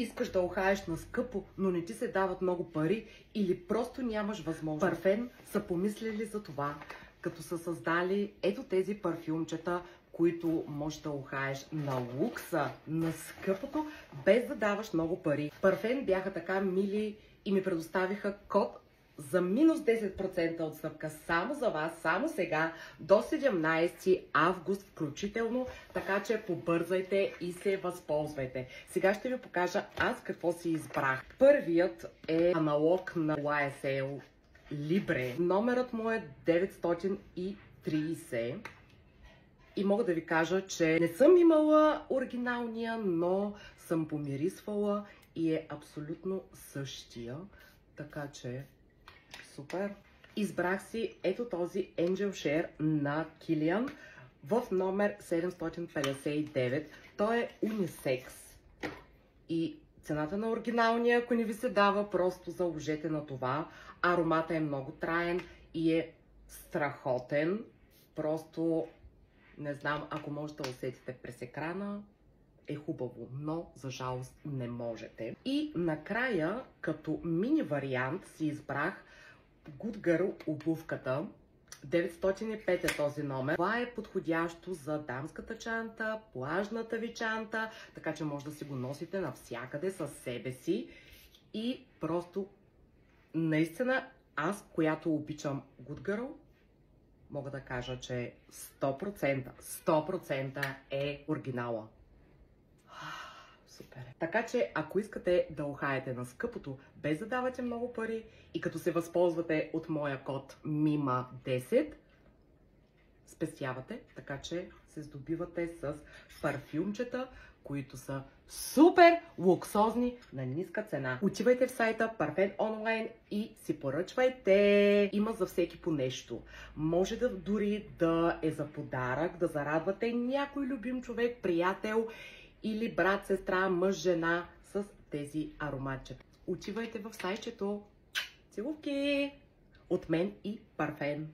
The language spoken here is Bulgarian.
искаш да ухаеш на скъпо, но не ти се дават много пари или просто нямаш възможност. Парфен са помислили за това, като са създали ето тези парфюмчета, които можеш да ухаеш на лукса, на скъпото, без да даваш много пари. Парфен бяха така мили и ми предоставиха код за минус 10% отстъпка само за вас, само сега, до 17 август включително, така че побързайте и се възползвайте. Сега ще ви покажа аз какво си избрах. Първият е аналог на YSL Libre. Номерът му е 930. И мога да ви кажа, че не съм имала оригиналния, но съм помирисвала и е абсолютно същия. Така че супер. Избрах си ето този Angel Share на Kilian в номер 759. Той е унисекс. И цената на оригиналния, ако не ви се дава, просто заложете на това. Аромата е много траен и е страхотен. Просто не знам, ако можете да усетите през екрана, е хубаво, но за жалост не можете. И накрая, като мини вариант, си избрах Good Girl обувката. 905 е този номер. Това е подходящо за дамската чанта, плажната ви чанта, така че може да си го носите навсякъде със себе си. И просто, наистина, аз, която обичам Good Girl, мога да кажа, че 100% е оригинала. Супер. Така че, ако искате да ухаете на скъпото, без да давате много пари и като се възползвате от моя код MIMA10, спестявате, така че се здобивате с парфюмчета, които са супер луксозни на ниска цена. Отивайте в сайта Parfен онлайн и си поръчвайте. Има за всеки по нещо. Може да дори да е за подарък, да зарадвате някой любим човек, приятел или брат, сестра, мъж, жена с тези ароматчета. Отивайте в сайтчето. Целувки! От мен и Парфен.